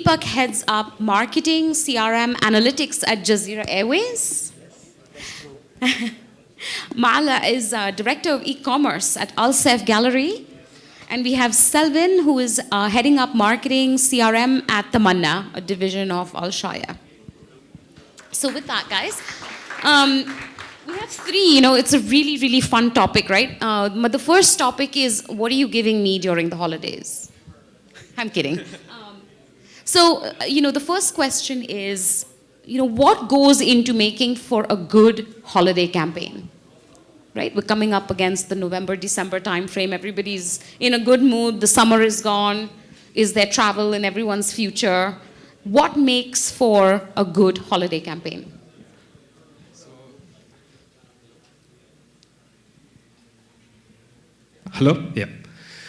Deepak heads up marketing, CRM, analytics at Jazeera Airways. Mala is director of e-commerce at Alsaif Gallery. And we have Selvin, who is heading up marketing, CRM at Tamanna, a division of Al Shaya. So with that, guys, we have three, it's a really, really fun topic, right? But the first topic is, what are you giving me during the holidays? I'm kidding. The first question is, what goes into making for a good holiday campaign? Right? We're coming up against the November, December timeframe. Everybody's in a good mood. The summer is gone. Is there travel in everyone's future? What makes for a good holiday campaign? Hello? Yeah.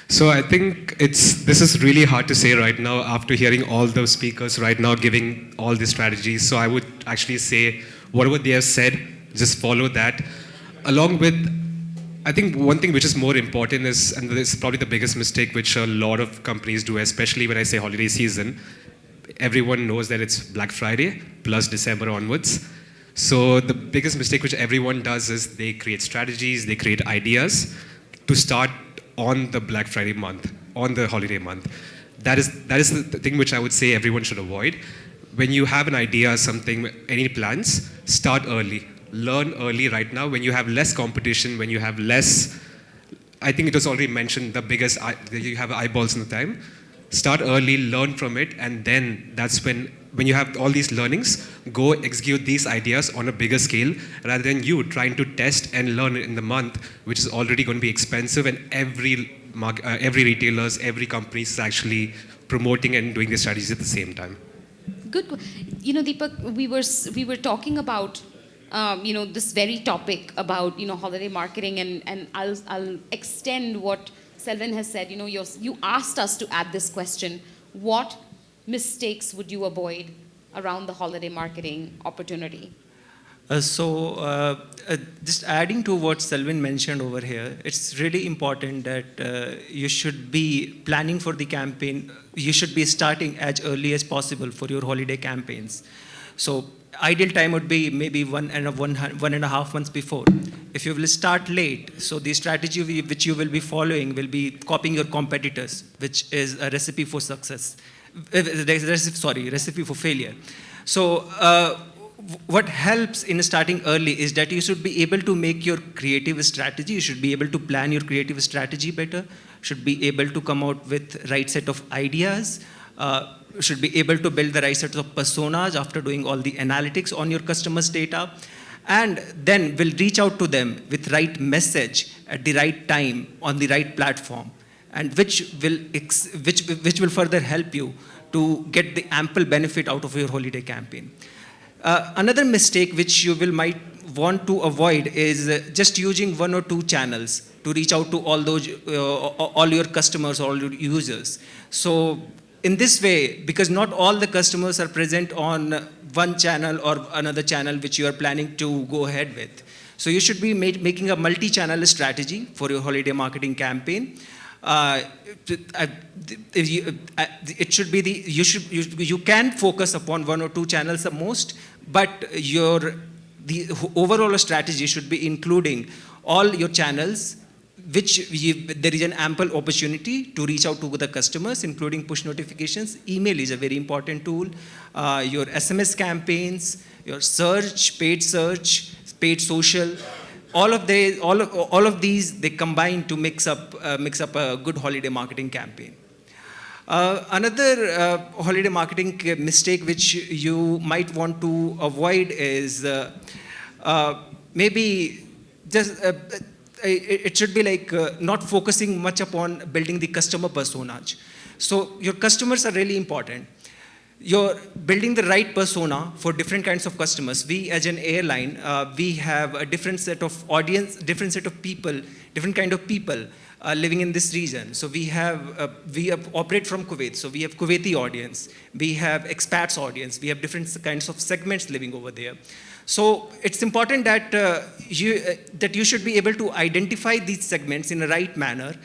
So I think this is really hard to say right now after hearing all the speakers right now giving all the strategies. So I would actually say whatever they have said, just follow that. Along with, I think one thing which is more important is, and this is probably the biggest mistake which a lot of companies do, especially when I say holiday season, everyone knows that it's Black Friday plus December onwards. So the biggest mistake which everyone does is they create strategies, they create ideas to start on the Black Friday month, on the holiday month. That is the thing which I would say everyone should avoid. When you have an idea, something, any plans, start early. Learn early right now. When you have less competition, when you have less, I think it was already mentioned, you have eyeballs in the time. Start early, learn from it, and then that's when you have all these learnings, go execute these ideas on a bigger scale rather than you trying to test and learn in the month, which is already going to be expensive, and every retailers, every company is actually promoting and doing the strategies at the same time. Good. Deepak, we were talking about this very topic about holiday marketing, and I'll extend what Selvin has said. You asked us to add this question: what mistakes would you avoid around the holiday marketing opportunity? Just adding to what Selvin mentioned over here, it's really important that you should be planning for the campaign. You should be starting as early as possible for your holiday campaigns. So ideal time would be maybe 1.5 months before. If you will start late, so the strategy which you will be following will be copying your competitors, which is a recipe for success. Recipe for failure. So what helps in starting early is that you should be able to make your creative strategy. You should be able to plan your creative strategy better. Should be able to come out with right set of ideas. Should be able to build the right set of personas after doing all the analytics on your customers' data, and then will reach out to them with right message at the right time on the right platform, and which will further help you to get the ample benefit out of your holiday campaign. Another mistake which you might want to avoid is just using one or two channels to reach out to all your customers, all your users. So in this way, because not all the customers are present on one channel or another channel which you are planning to go ahead with. So you should be making a multi-channel strategy for your holiday marketing campaign. It should be you can focus upon one or two channels at most, but the overall strategy should be including all your channels, which there is an ample opportunity to reach out to the customers, including push notifications. Email is a very important tool. Your SMS campaigns, your search, paid social, all of these they combine to mix up a good holiday marketing campaign. Another holiday marketing mistake which you might want to avoid is maybe just it should be like not focusing much upon building the customer personas. So your customers are really important. You're building the right persona for different kinds of customers. We as an airline, we have a different set of audience, different set of people, different kind of people living in this region. So we operate from Kuwait. So we have Kuwaiti audience. We have expats audience. We have different kinds of segments living over there. So it's important that you should be able to identify these segments in the right manner,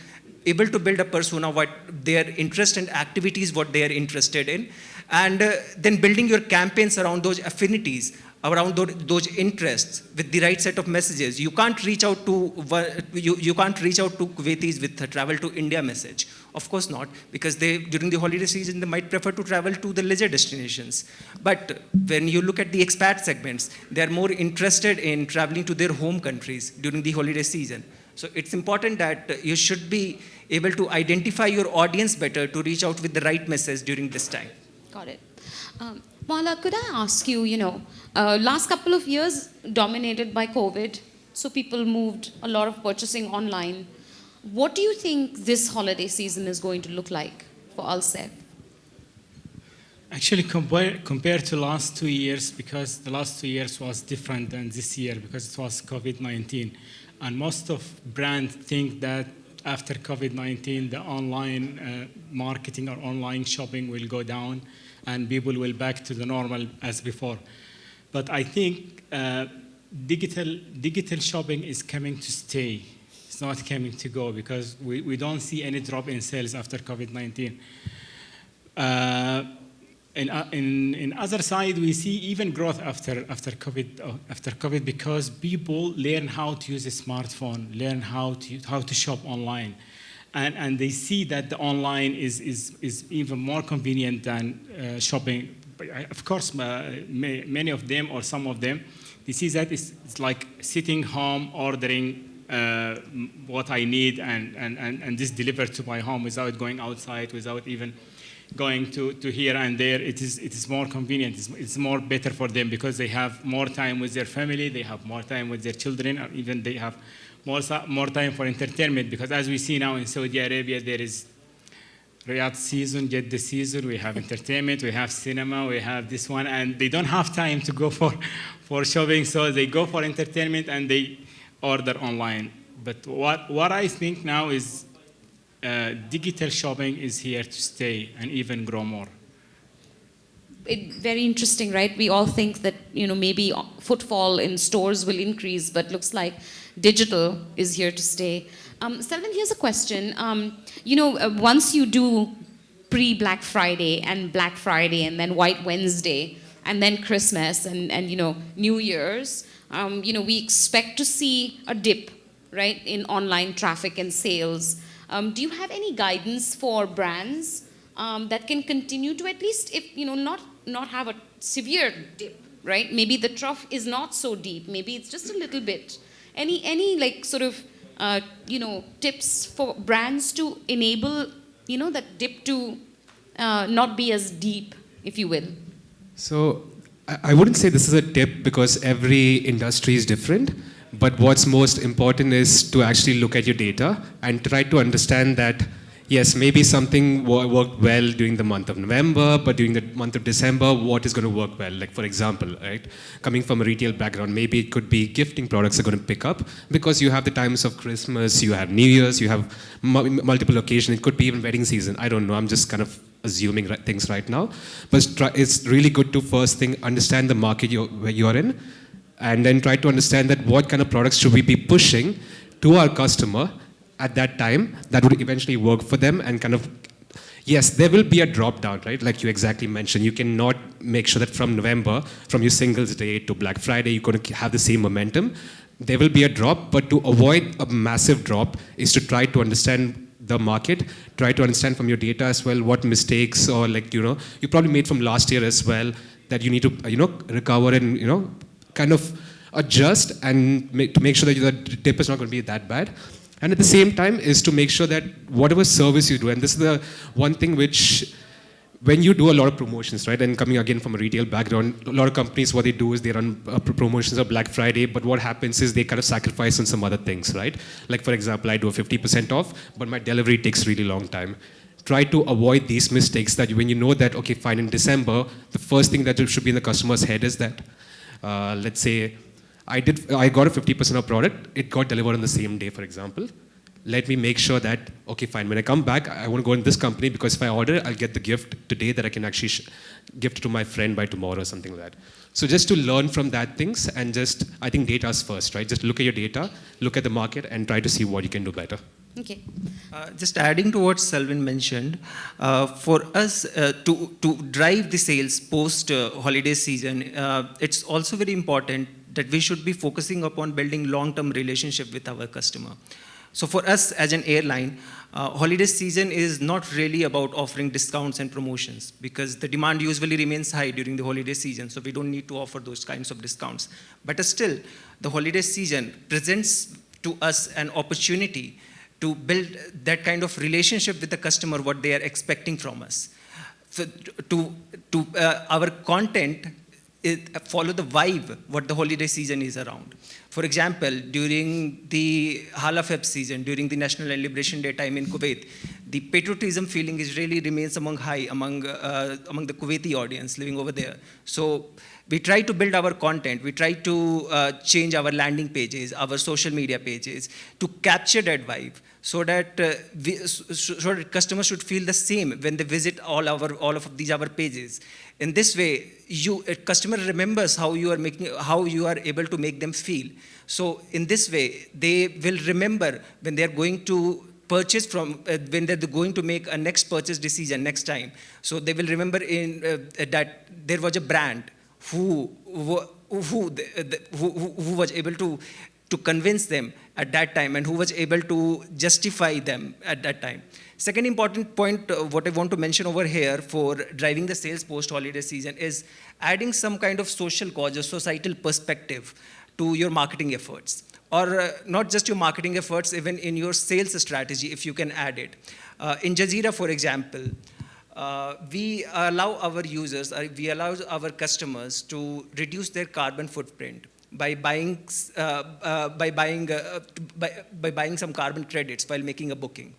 able to build a persona, what their interest and activities, what they are interested in, And then building your campaigns around those affinities, around those interests with the right set of messages. You can't reach out to you can't reach out to Kuwaitis with a travel to India message. Of course not, because they, during the holiday season, they might prefer to travel to the leisure destinations. But when you look at the expat segments, they are more interested in traveling to their home countries during the holiday season. So it's important that you should be able to identify your audience better to reach out with the right message during this time. Got it. Mala, could I ask you, last couple of years dominated by COVID, so people moved a lot of purchasing online. What do you think this holiday season is going to look like for Alsaif? Actually, compared to last 2 years, because the last 2 years was different than this year because it was COVID-19. And most of brands think that after COVID-19, the online marketing or online shopping will go down and people will back to the normal as before. But I think digital shopping is coming to stay. It's not coming to go because we don't see any drop in sales after COVID-19. In other side, we see even growth after COVID because people learn how to use a smartphone, learn how to shop online, and they see that the online is even more convenient than shopping. Of course, many of them or some of them, they see that it's like sitting home ordering what I need and this delivered to my home without going outside, without even going to here and there. It is more convenient. It's more better for them because they have more time with their family, they have more time with their children, or even they have more time for entertainment. Because as we see now in Saudi Arabia, there is Riyadh season, Jeddah season, we have entertainment, we have cinema, we have this one, and they don't have time to go for shopping, so they go for entertainment and they order online. But what I think now is digital shopping is here to stay and even grow more. Very interesting, right? We all think that maybe footfall in stores will increase, but looks like digital is here to stay. Selvin, here's a question. Once you do pre-Black Friday and Black Friday and then White Wednesday and then Christmas and New Year's, we expect to see a dip, right, in online traffic and sales. Do you have any guidance for brands that can continue to at least, if not have a severe dip, right? Maybe the trough is not so deep. Maybe it's just a little bit. Any like sort of tips for brands to enable that dip to not be as deep, if you will? So I wouldn't say this is a tip because every industry is different. But what's most important is to actually look at your data and try to understand that, yes, maybe something worked well during the month of November, but during the month of December, what is going to work well? Like, for example, right, coming from a retail background, maybe it could be gifting products are going to pick up because you have the times of Christmas, you have New Year's, you have multiple occasions. It could be even wedding season. I don't know. I'm just kind of assuming things right now. But it's really good to first thing understand the market where you're in, and then try to understand that what kind of products should we be pushing to our customer at that time that would eventually work for them and kind of, yes, there will be a drop down, right? Like you exactly mentioned, you cannot make sure that from November, from your Singles Day to Black Friday, you're going to have the same momentum. There will be a drop, but to avoid a massive drop is to try to understand the market, try to understand from your data as well what mistakes or you probably made from last year as well that you need to, recover and, kind of adjust and to make sure that the dip is not going to be that bad. And at the same time is to make sure that whatever service you do, and this is the one thing which, when you do a lot of promotions, right, and coming again from a retail background, a lot of companies, what they do is they run promotions of Black Friday, but what happens is they kind of sacrifice on some other things, right? Like, for example, I do a 50% off, but my delivery takes really long time. Try to avoid these mistakes that when you know that, okay, fine, in December, the first thing that should be in the customer's head is that, let's say, I got a 50% of product, it got delivered on the same day, for example. Let me make sure that, okay, fine, when I come back, I want to go in this company because if I order, I'll get the gift today that I can actually gift to my friend by tomorrow or something like that. So just to learn from that things and I think data is first, right? Just look at your data, look at the market and try to see what you can do better. Okay. Just adding to what Selvin mentioned, for us to drive the sales post holiday season, it's also very important that we should be focusing upon building long-term relationship with our customer. So for us as an airline, holiday season is not really about offering discounts and promotions because the demand usually remains high during the holiday season, so we don't need to offer those kinds of discounts. But still, the holiday season presents to us an opportunity to build that kind of relationship with the customer, what they are expecting from us. So our content follow the vibe what the holiday season is around. For example, during the Hala Feb season, during the National Liberation Day time in Kuwait, the patriotism feeling is really remains among the Kuwaiti audience living over there. So we try to build our content, we try to change our landing pages, our social media pages to capture that vibe so that customers should feel the same when they visit all of these our pages. In this way, a customer remembers how you are able to make them feel. So in this way, they will remember when they are going to purchase when they're going to make a next purchase decision next time. So they will remember that there was a brand who was able to convince them at that time and who was able to justify them at that time. Second important point, what I want to mention over here for driving the sales post-holiday season is adding some kind of social cause or societal perspective to your marketing efforts. Or not just your marketing efforts, even in your sales strategy, if you can add it. In Jazeera, for example, we allow our users, we allow our customers to reduce their carbon footprint by buying some carbon credits while making a booking.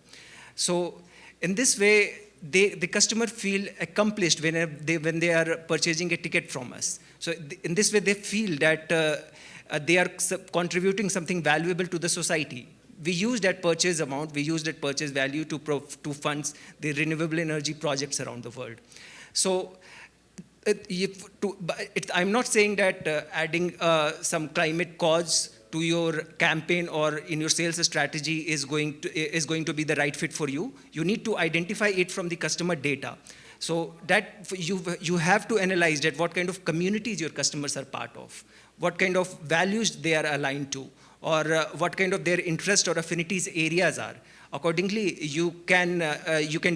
So in this way, the customer feel accomplished when they are purchasing a ticket from us. So in this way, they feel that they are contributing something valuable to the society. We use that purchase amount, we use that purchase value to fund the renewable energy projects around the world. So I'm not saying that adding some climate cause to your campaign or in your sales strategy is going to be the right fit for you. You need to identify it from the customer data. So that you have to analyze that what kind of communities your customers are part of, what kind of values they are aligned to, or what kind of their interest or affinities areas are. Accordingly, you can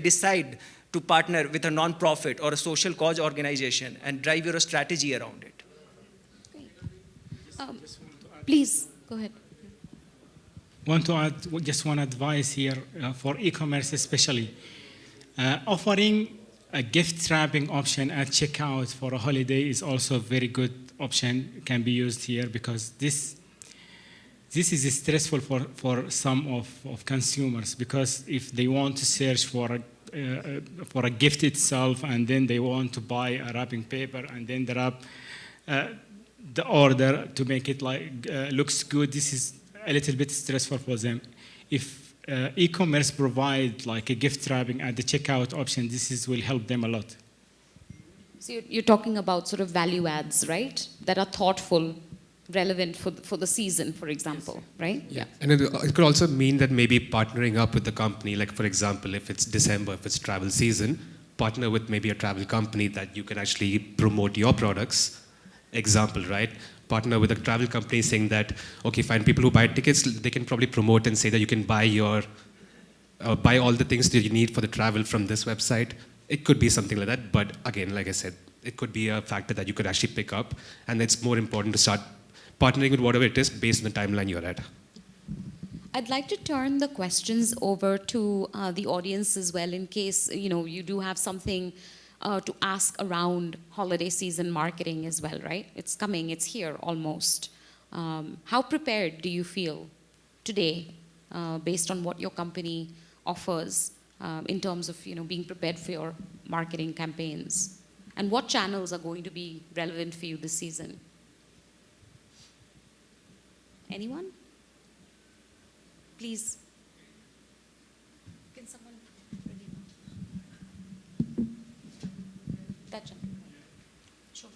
decide to partner with a non-profit or a social cause organization and drive your strategy around it. Please, go ahead. Want to add just one advice here for e-commerce especially. Offering a gift wrapping option at checkout for a holiday is also a very good option, can be used here because this is stressful for some of consumers, because if they want to search for a gift itself and then they want to buy a wrapping paper and then the wrap the order to make it looks good, this is a little bit stressful for them. If e-commerce provide like a gift wrapping at the checkout option, will help them a lot. So you're talking about sort of value adds, right? That are thoughtful, relevant for the season, for example, right? Yeah. And it could also mean that maybe partnering up with the company, like for example, if it's December, if it's travel season, partner with maybe a travel company that you can actually promote your products. Example, right? Partner with a travel company saying that, okay, fine, people who buy tickets, they can probably promote and say that you can buy buy all the things that you need for the travel from this website. It could be something like that, but again, like I said, it could be a factor that you could actually pick up, and it's more important to start partnering with whatever it is based on the timeline you're at. I'd like to turn the questions over to the audience as well, in case you do have something to ask around holiday season marketing as well, right? It's coming, it's here almost. How prepared do you feel today based on what your company offers in terms of being prepared for your marketing campaigns? And what channels are going to be relevant for you this season? Anyone? Please. Can someone? That gentleman. Sure.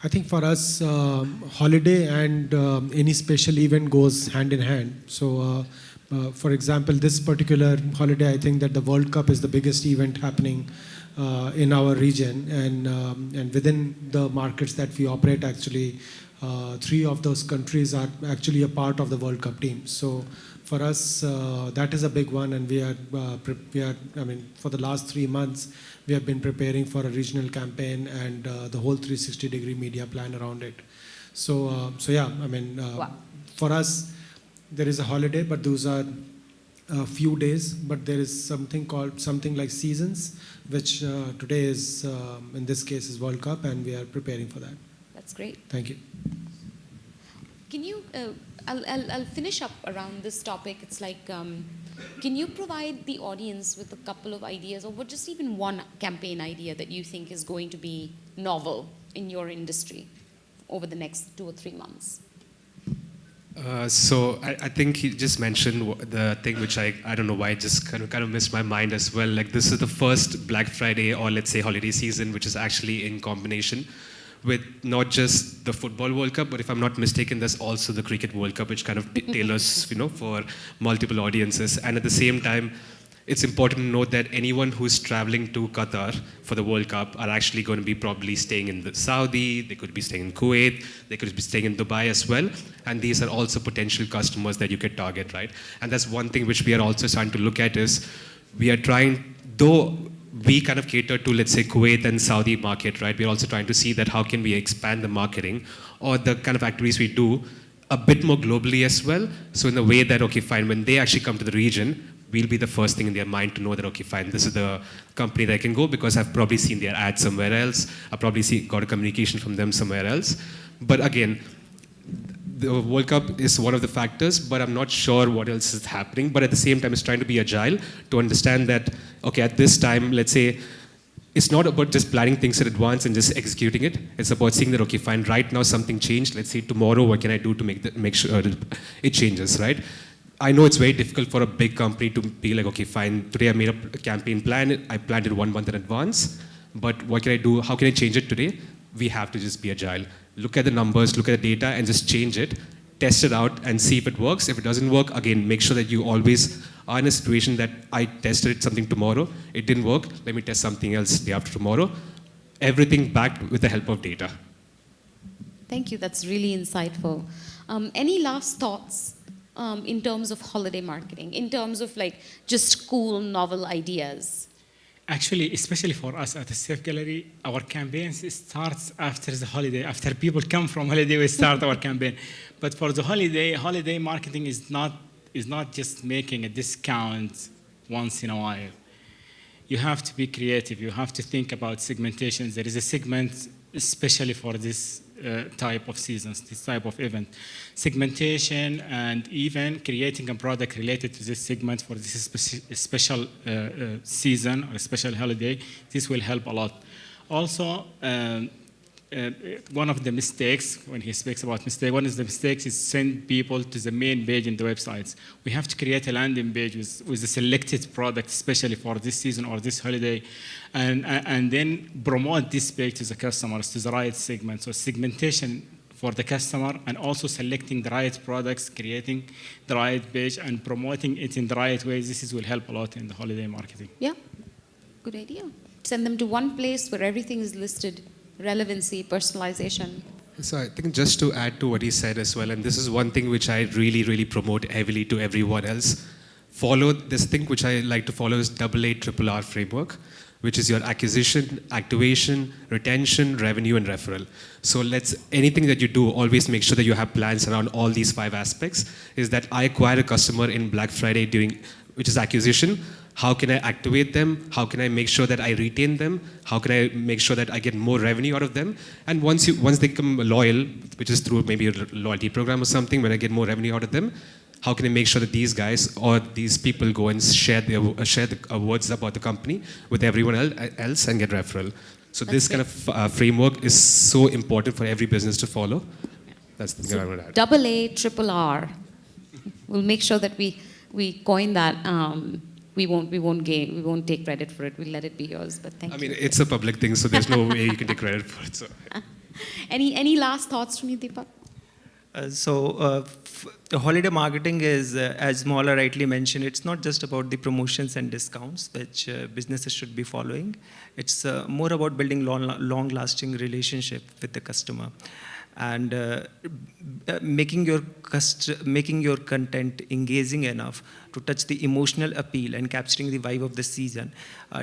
I think for us, holiday and any special event goes hand in hand. So, for example, this particular holiday, I think that the World Cup is the biggest event happening in our region, and within the markets that we operate, actually, 3 of those countries are actually a part of the World Cup team. So, for us, that is a big one, and we are. I mean, for the last 3 months, we have been preparing for a regional campaign and the whole 360-degree media plan around it. So, yeah, I mean, Wow. for us, there is a holiday, but those are a few days. But there is something called something like seasons, which today is, in this case, is World Cup, and we are preparing for that. That's great. Thank you. Can you, I'll finish up around this topic. It's like, can you provide the audience with a couple of ideas, or just even one campaign idea that you think is going to be novel in your industry over the next 2 or 3 months? So I think he just mentioned the thing which I don't know why it just kind of missed my mind as well. Like, this is the first Black Friday, or let's say holiday season, which is actually in combination with not just the Football World Cup, but if I'm not mistaken, there's also the Cricket World Cup, which kind of tailors, for multiple audiences. And at the same time, it's important to note that anyone who's traveling to Qatar for the World Cup are actually going to be probably staying in the Saudi, they could be staying in Kuwait, they could be staying in Dubai as well. And these are also potential customers that you could target, right? And that's one thing which we are also starting to look at is we are trying, though we kind of cater to, let's say, Kuwait and Saudi market, right? We're also trying to see that how can we expand the marketing or the kind of activities we do a bit more globally as well. So in the way that, okay, fine, when they actually come to the region, we'll be the first thing in their mind to know that, okay, fine, this is the company that I can go because I've probably seen their ad somewhere else. I've probably got a communication from them somewhere else. But again, the World Cup is one of the factors, but I'm not sure what else is happening. But at the same time, it's trying to be agile to understand that, okay, at this time, let's say, it's not about just planning things in advance and just executing it. It's about seeing that, okay, fine, right now something changed. Let's say tomorrow, what can I do to make sure it changes, right? I know it's very difficult for a big company to be like, okay, fine, today I made a campaign plan. I planned it 1 month in advance. But what can I do? How can I change it today? We have to just be agile. Look at the numbers, look at the data, and just change it. Test it out and see if it works. If it doesn't work, again, make sure that you always are in a situation that I tested something tomorrow. It didn't work. Let me test something else day after tomorrow. Everything backed with the help of data. Thank you. That's really insightful. Any last thoughts in terms of holiday marketing, in terms of like just cool, novel ideas? Actually, especially for us at the Alsaif Gallery, our campaigns starts after the holiday. After people come from holiday, we start our campaign. But for the holiday marketing is not just making a discount once in a while. You have to be creative. You have to think about segmentations. There is a segment especially for this type of seasons, this type of event. Segmentation and even creating a product related to this segment for this special season or special holiday, this will help a lot. Also, one of the mistakes, when he speaks about mistake, one of the mistakes is send people to the main page in the websites. We have to create a landing page with a selected product, especially for this season or this holiday, and then promote this page to the customers, to the right segment. So segmentation for the customer and also selecting the right products, creating the right page and promoting it in the right way. This will help a lot in the holiday marketing. Yeah, good idea. Send them to one place where everything is listed. Relevancy, personalization. So I think just to add to what he said as well, and this is one thing which I really, really promote heavily to everyone else, follow this thing which I like to follow is AARRR framework, which is your acquisition, activation, retention, revenue, and referral. So anything that you do, always make sure that you have plans around all these 5 aspects, is that I acquire a customer in Black Friday which is acquisition. How can I activate them? How can I make sure that I retain them? How can I make sure that I get more revenue out of them? And once they become loyal, which is through maybe a loyalty program or something, when I get more revenue out of them, how can I make sure that these guys or these people go and share the words about the company with everyone else and get referral? So this kind of framework is so important for every business to follow. That's the thing I want to add. AARRR. We'll make sure that we coin that. We won't take credit for it. We'll let it be yours. But thank you. I mean, it's a public thing, so there's no way you can take credit for it. So. Any last thoughts from you, Deepak? The holiday marketing is, as Mola rightly mentioned, it's not just about the promotions and discounts, which businesses should be following. It's more about building long-lasting relationship with the customer, and making your content engaging enough to touch the emotional appeal and capturing the vibe of the season.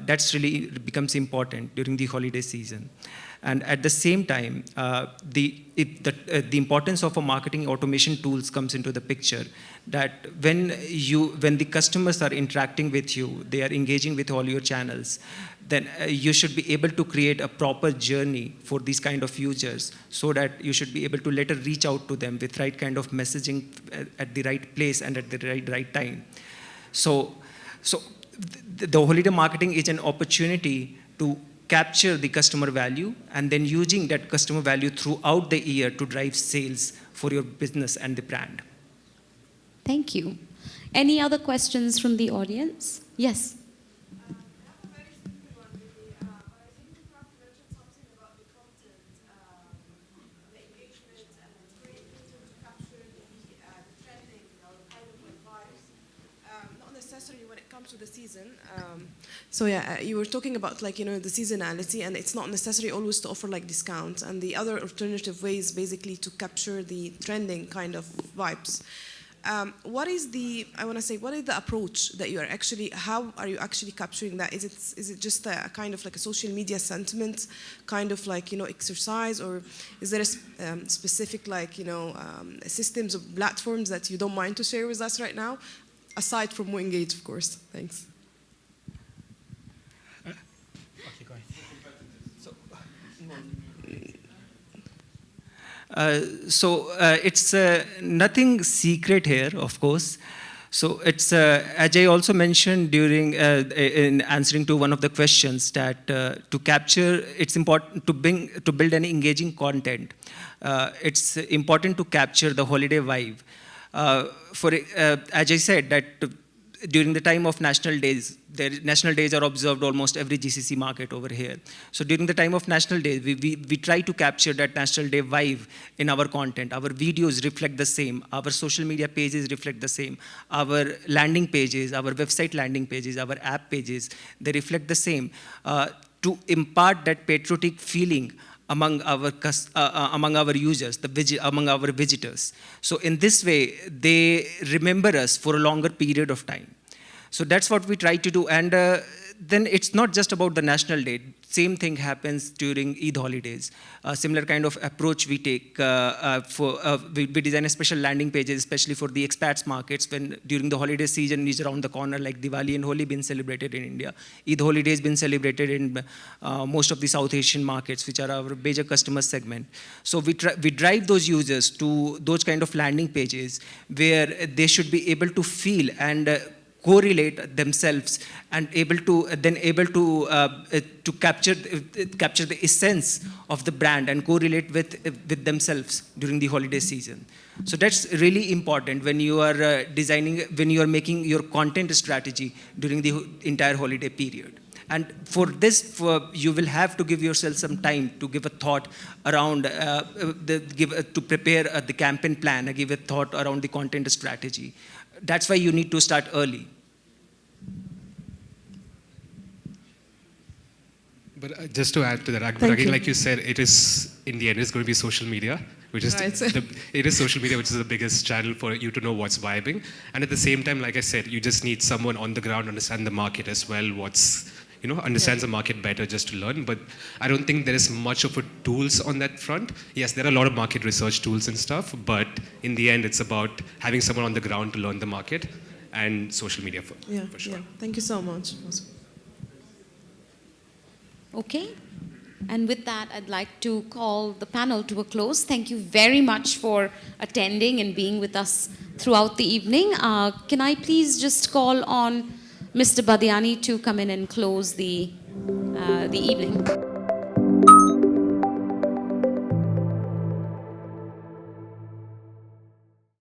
That's really becomes important during the holiday season. And at the same time, the importance of a marketing automation tools comes into the picture. That when the customers are interacting with you, they are engaging with all your channels, then you should be able to create a proper journey for these kind of users, so that you should be able to later reach out to them with right kind of messaging at the right place and at the right time. So the holiday marketing is an opportunity to capture the customer value, and then using that customer value throughout the year to drive sales for your business and the brand. Thank you. Any other questions from the audience? Yes. When it comes to the season, so yeah, you were talking about, like, the seasonality, and it's not necessary always to offer like discounts, and the other alternative ways basically to capture the trending kind of vibes. What is the approach that you are actually, how are you actually capturing that? Is it just a kind of like a social media sentiment kind of like, exercise, or is there a specific like, systems or platforms that you don't mind to share with us right now? Aside from MoEngage, of course. Thanks. Okay, go ahead. It's nothing secret here, of course. So it's, as I also mentioned during in answering to one of the questions, that to capture, it's important to build an engaging content. It's important to capture the holiday vibe. As I said, that during the time of national days, national days are observed almost every GCC market over here. So during the time of national days, we try to capture that national day vibe in our content. Our videos reflect the same. Our social media pages reflect the same. Our landing pages, our website landing pages, our app pages, they reflect the same. To impart that patriotic feeling among our users, among our visitors. So in this way, they remember us for a longer period of time. So that's what we try to do. And then it's not just about the national day. Same thing happens during Eid holidays. Similar kind of approach we take. We design a special landing pages, especially for the expats markets, when during the holiday season is around the corner, like Diwali and Holi been celebrated in India. Eid holiday has been celebrated in most of the South Asian markets, which are our major customer segment. So we drive those users to those kind of landing pages where they should be able to feel and correlate themselves, and able to capture the essence of the brand and correlate with themselves during the holiday season. So that's really important when you are when you are making your content strategy during the entire holiday period. And for this, you will have to give yourself some time to give a thought around, to prepare the campaign plan, give a thought around the content strategy. That's why you need to start early. But just to add to that, but again, like you said, it is, in the end, it's going to be social media, which is it is social media, which is the biggest channel for you to know what's vibing. And at the same time, like I said, you just need someone on the ground, understand the market as well, understands the market better, just to learn. But I don't think there is much of a tools on that front. Yes, there are a lot of market research tools and stuff, but in the end, it's about having someone on the ground to learn the market, and social media for sure. Yeah. Thank you so much. Okay. And with that, I'd like to call the panel to a close. Thank you very much for attending and being with us throughout the evening. Can I please just call on Mr. Badiani to come in and close the evening?